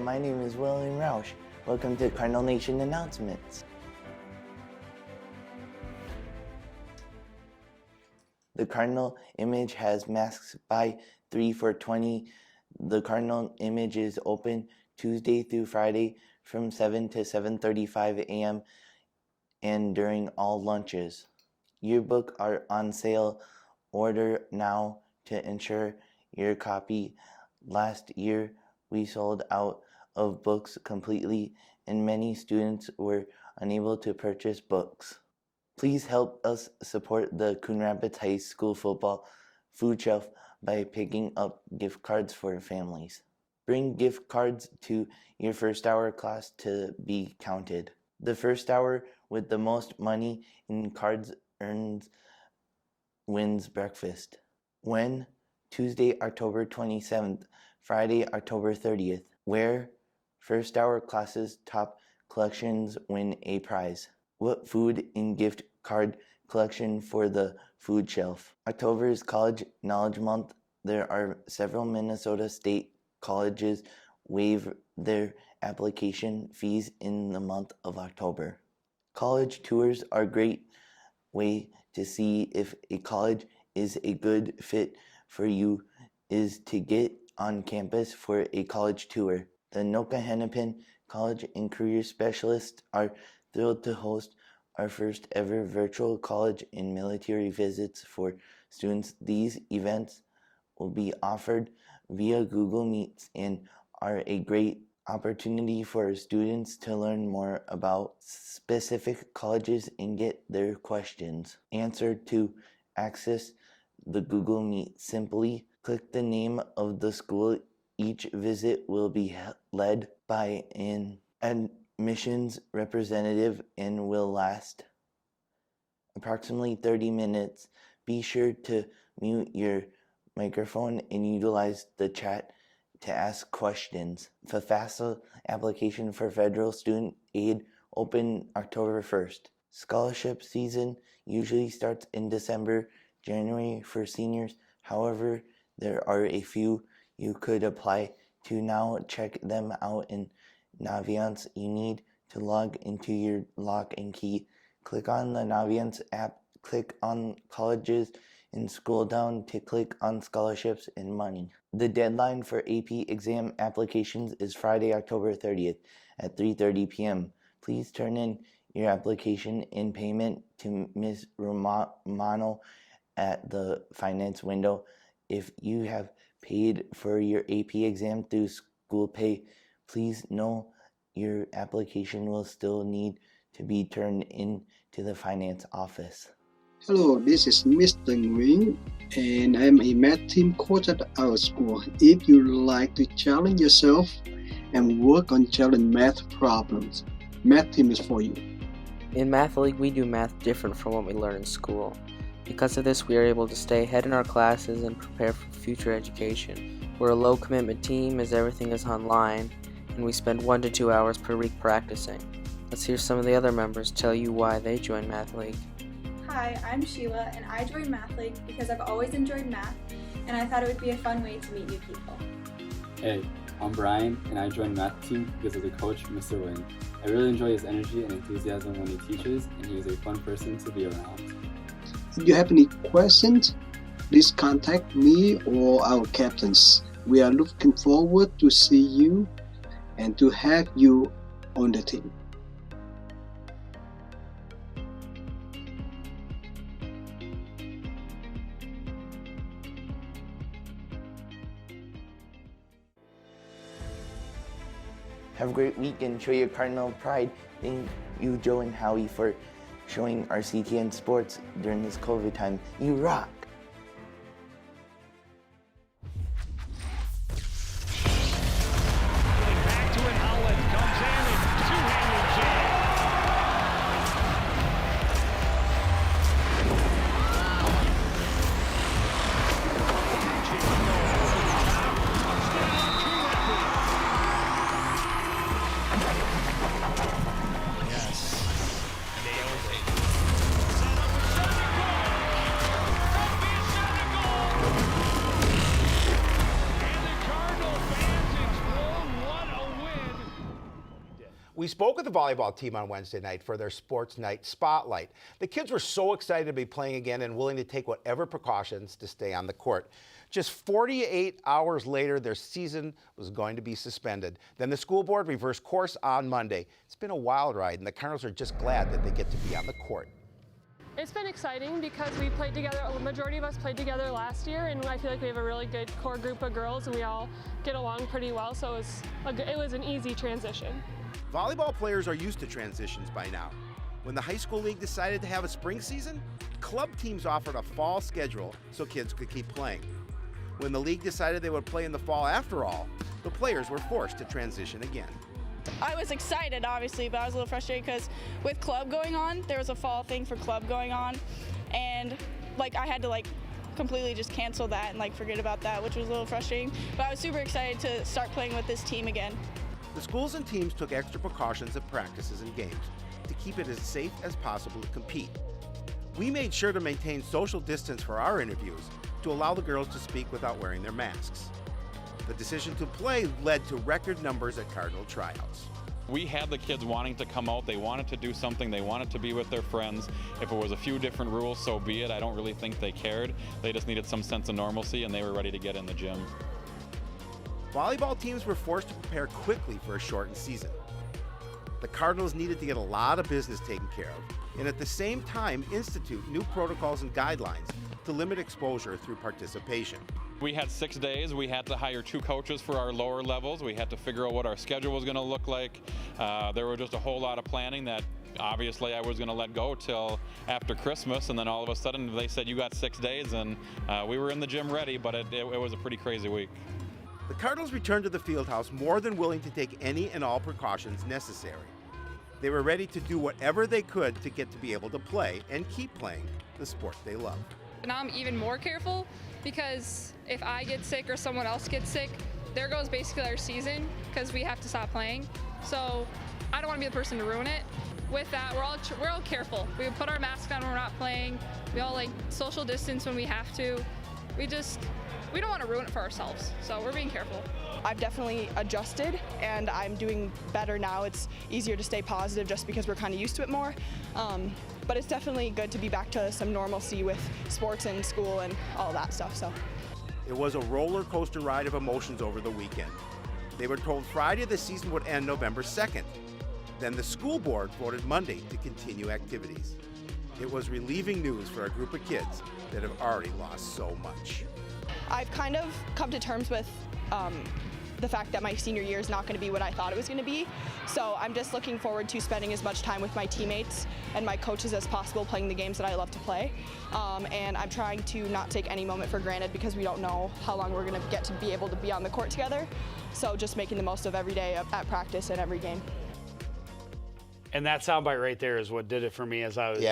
my name is William Roush. Welcome to Cardinal Nation Announcements. The Cardinal image has masks by 3 for $20. The Cardinal image is open Tuesday through Friday from 7 to 7:35 a.m. and during all lunches. Yearbook are on sale. Order now to ensure your copy. Last year, we sold out of books completely, and many students were unable to purchase books. Please help us support the Coon Rapids High School football food shelf by picking up gift cards for families. Bring gift cards to your first hour class to be counted. The first hour with the most money in cards wins breakfast. When? Tuesday, October 27th, Friday, October 30th. Where? First hour classes top collections win a prize. What food in gift card collection for the food shelf? October is College Knowledge Month. There are several Minnesota State colleges waive their application fees in the month of October. College tours are a great way to see if a college is a good fit for you is to get on campus for a college tour. The Noka Hennepin College and Career Specialists are thrilled to host our first ever virtual college and military visits for students. These events will be offered via Google Meets and are a great opportunity for students to learn more about specific colleges and get their questions answered. To access the Google Meet, simply click the name of the school. Each visit will be led by an admissions representative and will last approximately 30 minutes. Be sure to mute your microphone and utilize the chat to ask questions. The FAFSA application for federal student aid open October 1st. Scholarship season usually starts in December, January for seniors. However, there are a few you could apply to now. Check them out in Naviance. You need to log into your lock and key. Click on the Naviance app, click on colleges, and scroll down to click on scholarships and money. The deadline for AP exam applications is Friday, October 30th at 3:30 p.m. Please turn in your application in payment to Ms. Romano at the finance window. If you have paid for your AP exam through school pay, please know your application will still need to be turned in to the finance office. Hello, this is Mr. Nguyen, and I'm a math team coach at our school. If you like to challenge yourself and work on challenging math problems, math team is for you. In Math League, we do math different from what we learn in school. Because of this, we are able to stay ahead in our classes and prepare for future education. We're a low-commitment team as everything is online, and we spend 1 to 2 hours per week practicing. Let's hear some of the other members tell you why they joined Math League. Hi, I'm Sheila, and I joined Math League because I've always enjoyed math, and I thought it would be a fun way to meet new people. Hey, I'm Brian, and I joined Math Team because of the coach, Mr. Wing. I really enjoy his energy and enthusiasm when he teaches, and he is a fun person to be around. If you have any questions, please contact me or our captains. We are looking forward to see you and to have you on the team. Have a great week and show your Cardinal pride. Thank you, Joe and Howie, for showing our CTN sports during this COVID time. You rock! Back to it, Holland comes in and two-handed jam. Yes. Nailed it. We spoke with the volleyball team on Wednesday night for their sports night spotlight. The kids were so excited to be playing again and willing to take whatever precautions to stay on the court. Just 48 hours later, their season was going to be suspended. Then the school board reversed course on Monday. It's been a wild ride, and the Cardinals are just glad that they get to be on the court. It's been exciting because we played together, the majority of us played together last year, and I feel like we have a really good core group of girls and we all get along pretty well, so it was an easy transition. Volleyball players are used to transitions by now. When the high school league decided to have a spring season, club teams offered a fall schedule so kids could keep playing. When the league decided they would play in the fall after all, the players were forced to transition again. I was excited, obviously, but I was a little frustrated because with club going on, there was a fall thing for club going on, and I had to completely just cancel that and forget about that, which was a little frustrating. But I was super excited to start playing with this team again. The schools and teams took extra precautions at practices and games to keep it as safe as possible to compete. We made sure to maintain social distance for our interviews to allow the girls to speak without wearing their masks. The decision to play led to record numbers at Cardinal tryouts. We had the kids wanting to come out. They wanted to do something. They wanted to be with their friends. If it was a few different rules, so be it. I don't really think they cared. They just needed some sense of normalcy, and they were ready to get in the gym. Volleyball teams were forced to prepare quickly for a shortened season. The Cardinals needed to get a lot of business taken care of, and at the same time institute new protocols and guidelines to limit exposure through participation. We had 6 days. We had to hire 2 coaches for our lower levels. We had to figure out what our schedule was going to look like. There was just a whole lot of planning that obviously I was going to let go till after Christmas, and then all of a sudden they said, you got 6 days, and we were in the gym ready, but it was a pretty crazy week. The Cardinals returned to the fieldhouse more than willing to take any and all precautions necessary. They were ready to do whatever they could to get to be able to play and keep playing the sport they love. Now I'm even more careful because if I get sick or someone else gets sick, there goes basically our season because we have to stop playing. So I don't want to be the person to ruin it. With that, we're all careful. We put our mask on when we're not playing. We all social distance when we have to. We don't want to ruin it for ourselves, so we're being careful. I've definitely adjusted, and I'm doing better now. It's easier to stay positive just because we're kind of used to it more. But it's definitely good to be back to some normalcy with sports and school and all that stuff. So it was a roller coaster ride of emotions over the weekend. They were told Friday the season would end November 2nd. Then the school board voted Monday to continue activities. It was relieving news for a group of kids that have already lost so much. I've kind of come to terms with the fact that my senior year is not going to be what I thought it was going to be. So I'm just looking forward to spending as much time with my teammates and my coaches as possible playing the games that I love to play. And I'm trying to not take any moment for granted because we don't know how long we're going to get to be able to be on the court together. So just making the most of every day at practice and every game. And that soundbite right there is what did it for me as I was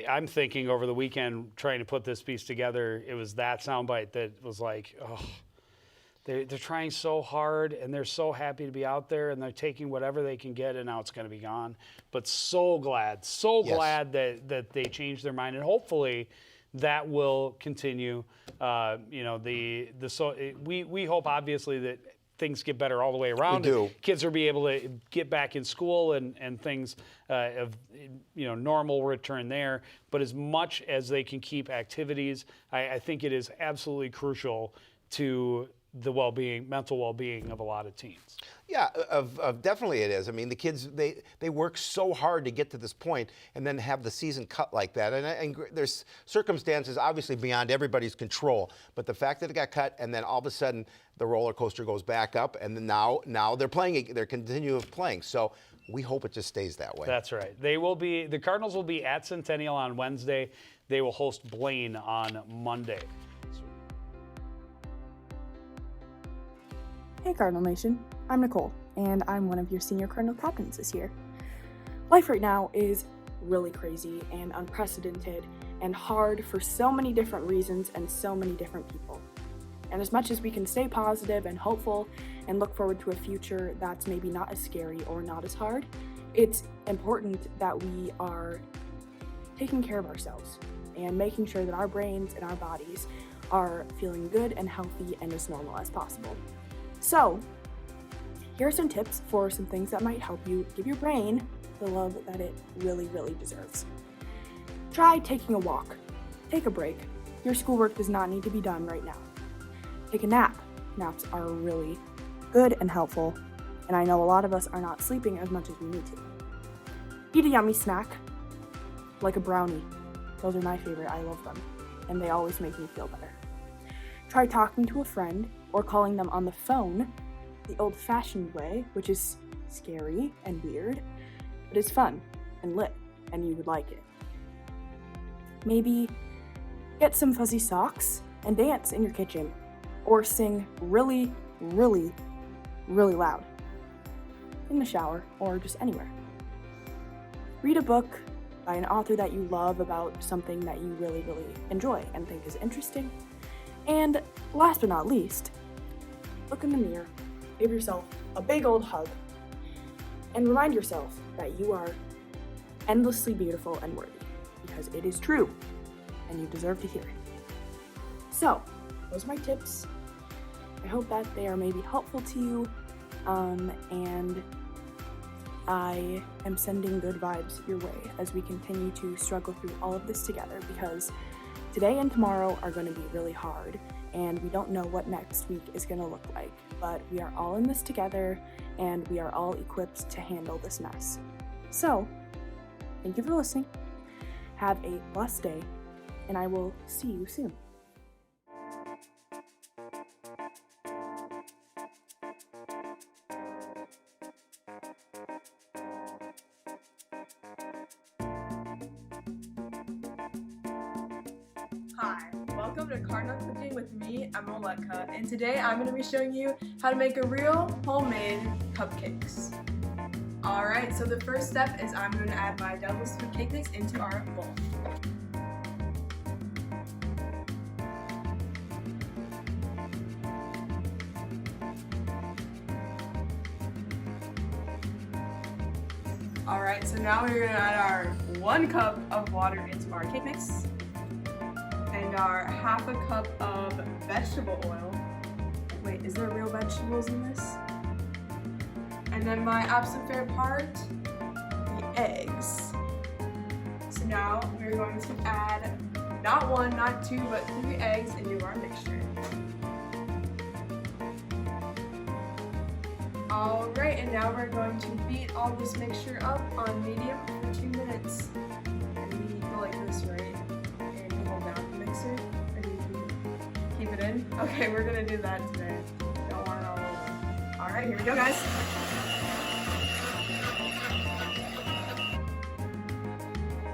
I'm thinking over the weekend trying to put this piece together. It was that soundbite that was like, oh, they're trying so hard and they're so happy to be out there and they're taking whatever they can get and now it's going to be gone. But so glad that they changed their mind, and hopefully that will continue. We hope obviously that things get better all the way around. We do. Kids will be able to get back in school and things normal return there. But as much as they can keep activities, I think it is absolutely crucial to the mental well-being of a lot of teams. Yeah, definitely it is. I mean, the kids, they work so hard to get to this point and then have the season cut like that. And there's circumstances obviously beyond everybody's control. But the fact that it got cut and then all of a sudden the roller coaster goes back up and then now they're playing, they're continuing playing. So we hope it just stays that way. That's right. The Cardinals will be at Centennial on Wednesday. They will host Blaine on Monday. Hey Cardinal Nation, I'm Nicole, and I'm one of your senior Cardinal captains this year. Life right now is really crazy and unprecedented and hard for so many different reasons and so many different people. And as much as we can stay positive and hopeful and look forward to a future that's maybe not as scary or not as hard, it's important that we are taking care of ourselves and making sure that our brains and our bodies are feeling good and healthy and as normal as possible. So, Here are some tips for some things that might help you give your brain the love that it really, really deserves. Try taking a walk. Take a break. Your schoolwork does not need to be done right now. Take a nap. Naps are really good and helpful, and I know a lot of us are not sleeping as much as we need to. Eat a yummy snack, like a brownie. Those are my favorite, I love them, and they always make me feel better. Try talking to a friend or calling them on the phone the old-fashioned way, which is scary and weird, but it's fun and lit, and you would like it. Maybe get some fuzzy socks and dance in your kitchen, or sing really, really, really loud in the shower or just anywhere. Read a book by an author that you love about something that you really, really enjoy and think is interesting. And last but not least, look in the mirror, give yourself a big old hug, and remind yourself that you are endlessly beautiful and worthy, because it is true, and you deserve to hear it. So, those are my tips. I hope that they are maybe helpful to you, and I am sending good vibes your way as we continue to struggle through all of this together, because today and tomorrow are going to be really hard, and we don't know what next week is going to look like, but we are all in this together, and we are all equipped to handle this mess. So, thank you for listening. Have a blessed day, and I will see you soon. Hi, welcome to Cardinal Cooking with me, Emma Letka, and today I'm going to be showing you how to make a real homemade cupcakes. Alright, so the first step is I'm going to add my double scoop cake mix into our bowl. Alright, so now we're going to add our 1 cup of water into our cake mix, and our half a cup of vegetable oil. Wait, is there real vegetables in this? And then my absolute favorite part, the eggs. So now we're going to add not 1, not 2, but 3 eggs into our mixture. Alright, and now we're going to beat all this mixture up on medium for 2 minutes. And we go like this, right? And you hold down the mixer, and you keep it in. Okay, we're gonna do that today. Don't want it all over. Alright, here we go, guys.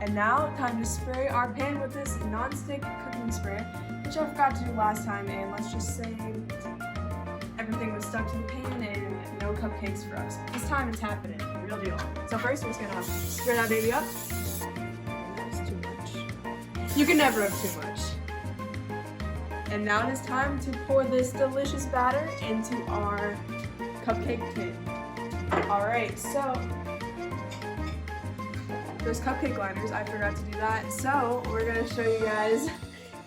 And now, time to spray our pan with this non-stick cooking spray, which I forgot to do last time, and let's just say everything was stuck to the pan and no cupcakes for us. This time it's happening, real deal. So first we're just gonna spray that baby up. That is too much. You can never have too much. And now it is time to pour this delicious batter into our cupcake tin. Alright, so those cupcake liners, I forgot to do that. So we're gonna show you guys.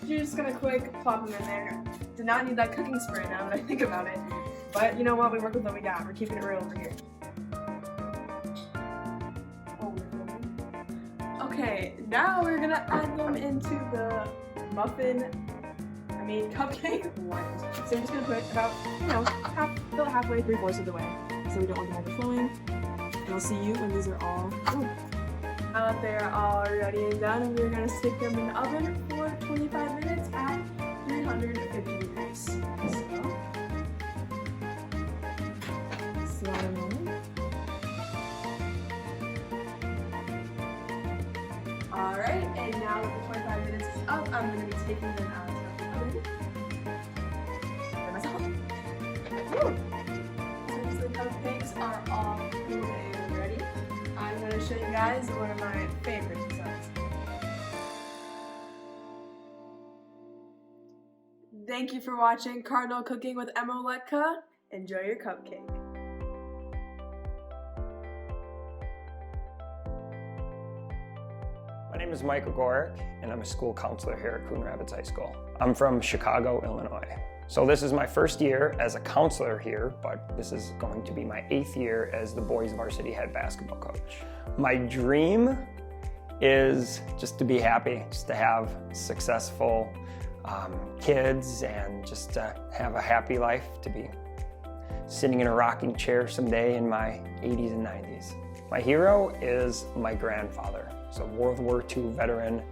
You're just gonna quick plop them in there. Did not need that cooking spray now that I think about it. But you know what, we work with what we got. We're keeping it real over here. Oh, we're filming. Okay, now we're gonna add them into the cupcake liners. So we're just gonna put about, fill it halfway, 3/4 of the way. So we don't want them overflowing. And I'll see you when these are all, now that they're all ready and done, and we're gonna stick them in the oven for 25 minutes at 350 degrees. So a moment. Alright, and now that the 25 minutes is up, I'm going to be taking them out of the oven. By myself. Since the cupcakes are all cool and ready, I'm going to show you guys one of my favorite desserts. Thank you for watching Cardinal Cooking with Emma Letka. Enjoy your cupcake. My name is Mike Gregoric, and I'm a school counselor here at Coon Rapids High School. I'm from Chicago, Illinois. So this is my first year as a counselor here, but this is going to be my 8th year as the boys varsity head basketball coach. My dream is just to be happy, just to have successful kids and just to have a happy life, to be sitting in a rocking chair someday in my 80s and 90s. My hero is my grandfather. So World War II veteran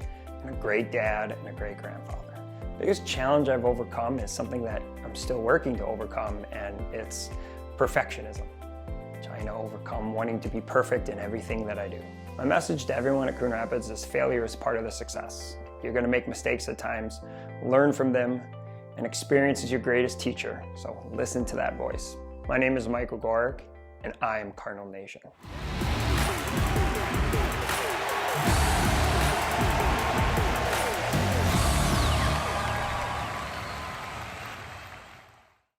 and a great dad and a great grandfather. The biggest challenge I've overcome is something that I'm still working to overcome, and it's perfectionism. Trying to overcome wanting to be perfect in everything that I do. My message to everyone at Coon Rapids is failure is part of the success. You're gonna make mistakes at times, learn from them, and experience is your greatest teacher, so listen to that voice. My name is Michael Gorick, and I am Cardinal Nation.